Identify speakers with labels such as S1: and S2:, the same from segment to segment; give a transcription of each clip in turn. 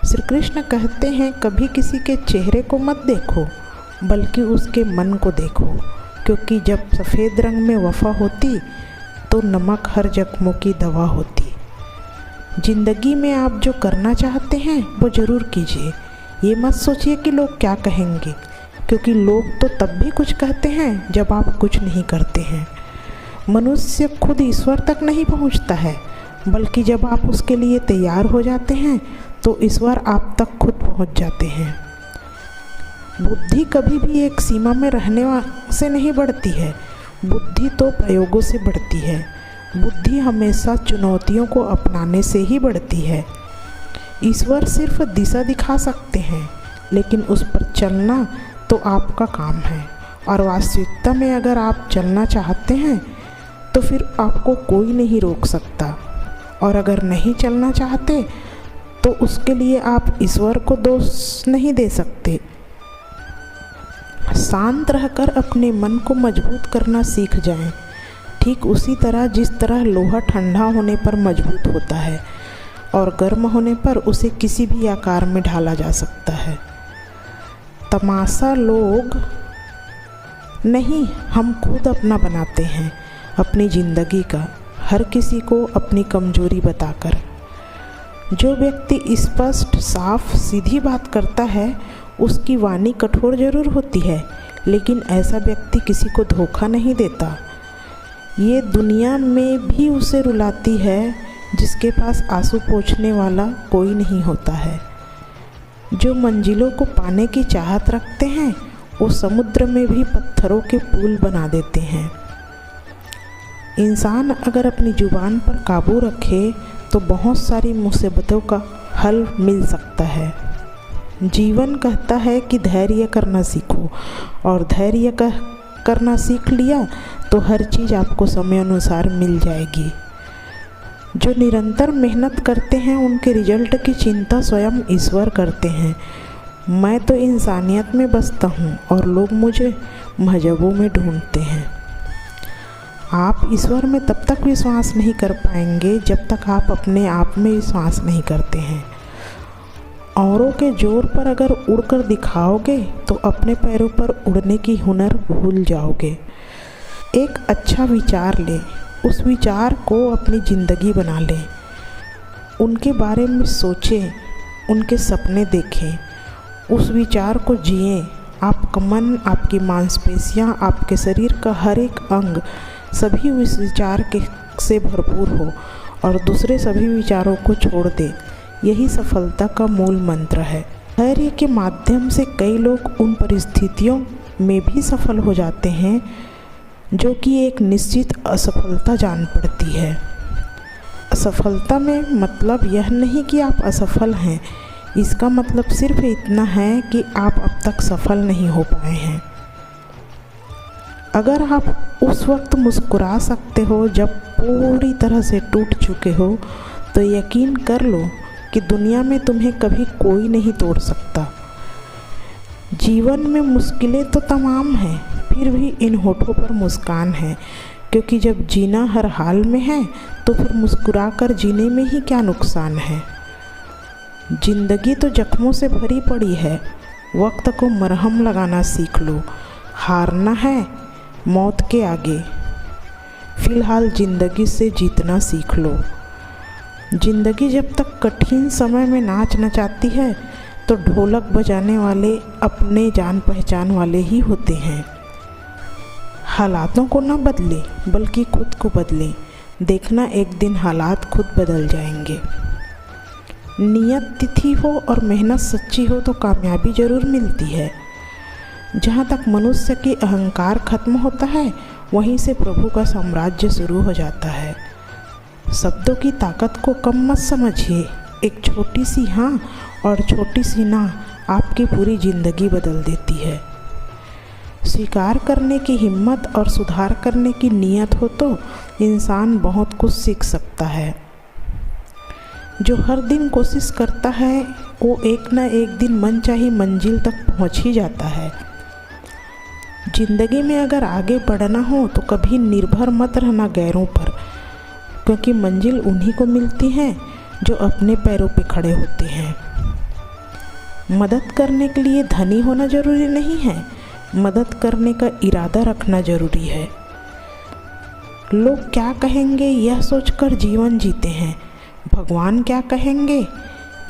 S1: श्री कृष्ण कहते हैं कभी किसी के चेहरे को मत देखो बल्कि उसके मन को देखो, क्योंकि जब सफ़ेद रंग में वफ़ा होती तो नमक हर जख्मों की दवा होती। ज़िंदगी में आप जो करना चाहते हैं वो ज़रूर कीजिए। ये मत सोचिए कि लोग क्या कहेंगे, क्योंकि लोग तो तब भी कुछ कहते हैं जब आप कुछ नहीं करते हैं। मनुष्य खुद ईश्वर तक नहीं पहुंचता है, बल्कि जब आप उसके लिए तैयार हो जाते हैं तो ईश्वर आप तक खुद पहुंच जाते हैं। बुद्धि कभी भी एक सीमा में रहने से नहीं बढ़ती है, बुद्धि तो प्रयोगों से बढ़ती है। बुद्धि हमेशा चुनौतियों को अपनाने से ही बढ़ती है। ईश्वर सिर्फ दिशा दिखा सकते हैं, लेकिन उस पर चलना तो आपका काम है। और वास्तविकता में अगर आप चलना चाहते हैं तो फिर आपको कोई नहीं रोक सकता, और अगर नहीं चलना चाहते तो उसके लिए आप ईश्वर को दोष नहीं दे सकते। शांत रहकर अपने मन को मजबूत करना सीख जाएं, ठीक उसी तरह जिस तरह लोहा ठंडा होने पर मजबूत होता है और गर्म होने पर उसे किसी भी आकार में ढाला जा सकता है। तमाशा लोग नहीं, हम खुद अपना बनाते हैं अपनी ज़िंदगी का, हर किसी को अपनी कमजोरी बताकर। जो व्यक्ति स्पष्ट, साफ, सीधी बात करता है उसकी वाणी कठोर जरूर होती है, लेकिन ऐसा व्यक्ति किसी को धोखा नहीं देता। ये दुनिया में भी उसे रुलाती है जिसके पास आंसू पोंछने वाला कोई नहीं होता है। जो मंजिलों को पाने की चाहत रखते हैं वो समुद्र में भी पत्थरों के पुल बना देते हैं। इंसान अगर अपनी जुबान पर काबू रखे तो बहुत सारी मुसीबतों का हल मिल सकता है। जीवन कहता है कि धैर्य करना सीखो, और धैर्य करना सीख लिया तो हर चीज़ आपको समय अनुसार मिल जाएगी। जो निरंतर मेहनत करते हैं उनके रिजल्ट की चिंता स्वयं ईश्वर करते हैं। मैं तो इंसानियत में बसता हूँ और लोग मुझे मजहबों में ढूंढते हैं। आप ईश्वर में तब तक विश्वास नहीं कर पाएंगे जब तक आप अपने आप में विश्वास नहीं करते हैं। औरों के जोर पर अगर उड़कर दिखाओगे तो अपने पैरों पर उड़ने की हुनर भूल जाओगे। एक अच्छा विचार लें, उस विचार को अपनी ज़िंदगी बना लें, उनके बारे में सोचें, उनके सपने देखें, उस विचार को जिएं। आपका मन, आपकी मांसपेशियां, आपके शरीर का हर एक अंग सभी उस विचार से भरपूर हो और दूसरे सभी विचारों को छोड़ दे। यही सफलता का मूल मंत्र है। धैर्य के माध्यम से कई लोग उन परिस्थितियों में भी सफल हो जाते हैं जो कि एक निश्चित असफलता जान पड़ती है। असफलता में मतलब यह नहीं कि आप असफल हैं, इसका मतलब सिर्फ इतना है कि आप अब तक सफल नहीं हो पाए हैं। अगर आप उस वक्त मुस्कुरा सकते हो जब पूरी तरह से टूट चुके हो, तो यकीन कर लो कि दुनिया में तुम्हें कभी कोई नहीं तोड़ सकता। जीवन में मुश्किलें तो तमाम हैं, फिर भी इन होठों पर मुस्कान है, क्योंकि जब जीना हर हाल में है तो फिर मुस्कुरा कर जीने में ही क्या नुकसान है। जिंदगी तो जख्मों से भरी पड़ी है, वक्त को मरहम लगाना सीख लो। हारना है मौत के आगे, फिलहाल ज़िंदगी से जीतना सीख लो। ज़िंदगी जब तक कठिन समय में नाच नचाती है तो ढोलक बजाने वाले अपने जान पहचान वाले ही होते हैं। हालातों को न बदले बल्कि खुद को बदलें, देखना एक दिन हालात खुद बदल जाएंगे। नियत तिथि हो और मेहनत सच्ची हो तो कामयाबी ज़रूर मिलती है। जहाँ तक मनुष्य की अहंकार खत्म होता है वहीं से प्रभु का साम्राज्य शुरू हो जाता है। शब्दों की ताकत को कम मत समझिए, एक छोटी सी हाँ और छोटी सी ना आपकी पूरी ज़िंदगी बदल देती है। स्वीकार करने की हिम्मत और सुधार करने की नीयत हो तो इंसान बहुत कुछ सीख सकता है। जो हर दिन कोशिश करता है वो एक न एक दिन मनचाही मंजिल तक पहुंच ही जाता है। जिंदगी में अगर आगे बढ़ना हो तो कभी निर्भर मत रहना गैरों पर, क्योंकि मंजिल उन्हीं को मिलती है जो अपने पैरों पे खड़े होते हैं। मदद करने के लिए धनी होना जरूरी नहीं है, मदद करने का इरादा रखना जरूरी है। लोग क्या कहेंगे यह सोचकर जीवन जीते हैं, भगवान क्या कहेंगे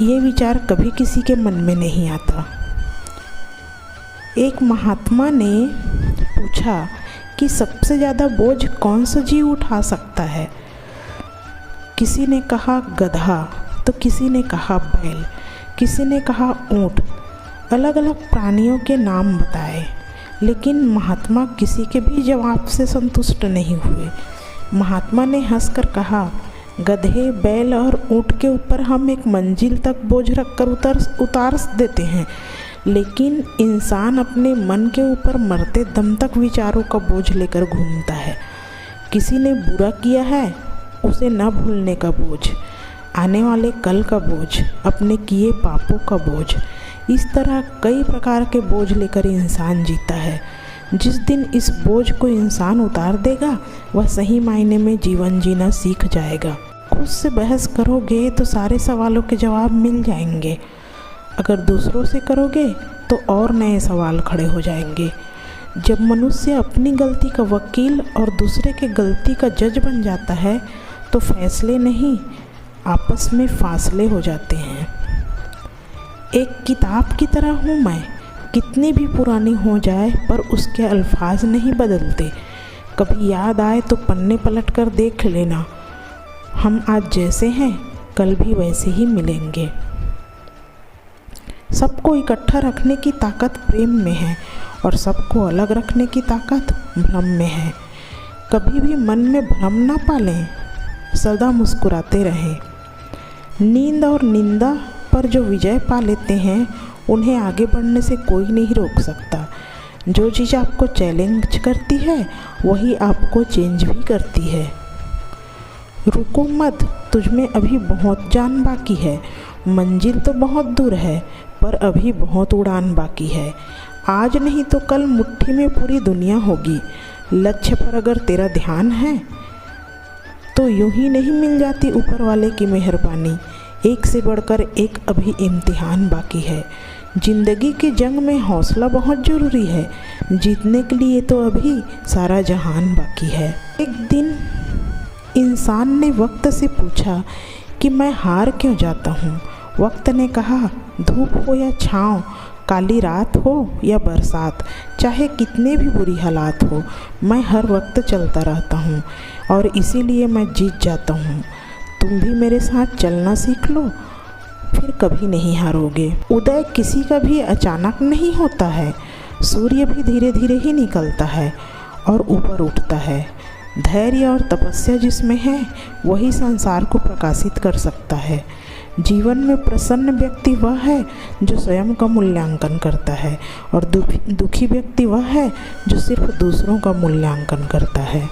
S1: ये विचार कभी किसी के मन में नहीं आता। एक महात्मा ने पूछा कि सबसे ज़्यादा बोझ कौन सा जीव उठा सकता है। किसी ने कहा गधा, तो किसी ने कहा बैल, किसी ने कहा ऊँट। अलग अलग प्राणियों के नाम बताए, लेकिन महात्मा किसी के भी जवाब से संतुष्ट नहीं हुए। महात्मा ने हंसकर कहा, गधे, बैल और ऊँट के ऊपर हम एक मंजिल तक बोझ रखकर उतार देते हैं, लेकिन इंसान अपने मन के ऊपर मरते दम तक विचारों का बोझ लेकर घूमता है। किसी ने बुरा किया है, उसे न भूलने का बोझ, आने वाले कल का बोझ, अपने किए पापों का बोझ। इस तरह कई प्रकार के बोझ लेकर इंसान जीता है। जिस दिन इस बोझ को इंसान उतार देगा, वह सही मायने में जीवन जीना सीख जाएगा। खुद से बहस करोगे तो सारे सवालों के जवाब मिल जाएंगे। अगर दूसरों से करोगे तो और नए सवाल खड़े हो जाएंगे। जब मनुष्य अपनी गलती का वकील और दूसरे के गलती का जज बन जाता है, तो फैसले नहीं, आपस में फासले हो जाते हैं। एक किताब की तरह हूँ मैं, कितनी भी पुरानी हो जाए पर उसके अल्फाज नहीं बदलते। कभी याद आए तो पन्ने पलट कर देख लेना। हम आज जैसे हैं कल भी वैसे ही मिलेंगे। सबको इकट्ठा रखने की ताकत प्रेम में है और सबको अलग रखने की ताकत भ्रम में है। कभी भी मन में भ्रम ना पालें, सदा मुस्कुराते रहें। नींद और निंदा पर जो विजय पा लेते हैं, उन्हें आगे बढ़ने से कोई नहीं रोक सकता। जो चीज़ आपको चैलेंज करती है वही आपको चेंज भी करती है। रुको मत, तुझमें अभी बहुत जान बाकी है। मंजिल तो बहुत दूर है पर अभी बहुत उड़ान बाकी है। आज नहीं तो कल मुट्ठी में पूरी दुनिया होगी। लक्ष्य पर अगर तेरा ध्यान है तो यूं ही नहीं मिल जाती ऊपर वाले की मेहरबानी। एक से बढ़कर एक अभी इम्तिहान बाकी है। जिंदगी की जंग में हौसला बहुत ज़रूरी है। जीतने के लिए तो अभी सारा जहान बाकी है। एक दिन इंसान ने वक्त से पूछा कि मैं हार क्यों जाता हूँ। वक्त ने कहा, धूप हो या छाँव, काली रात हो या बरसात, चाहे कितने भी बुरी हालात हो, मैं हर वक्त चलता रहता हूँ और इसीलिए मैं जीत जाता हूँ। तुम भी मेरे साथ चलना सीख लो, फिर कभी नहीं हारोगे। उदय किसी का भी अचानक नहीं होता है। सूर्य भी धीरे धीरे ही निकलता है और ऊपर उठता है। धैर्य और तपस्या जिसमें है वही संसार को प्रकाशित कर सकता है। जीवन में प्रसन्न व्यक्ति वह है जो स्वयं का मूल्यांकन करता है और दुखी व्यक्ति वह है जो सिर्फ दूसरों का मूल्यांकन करता है।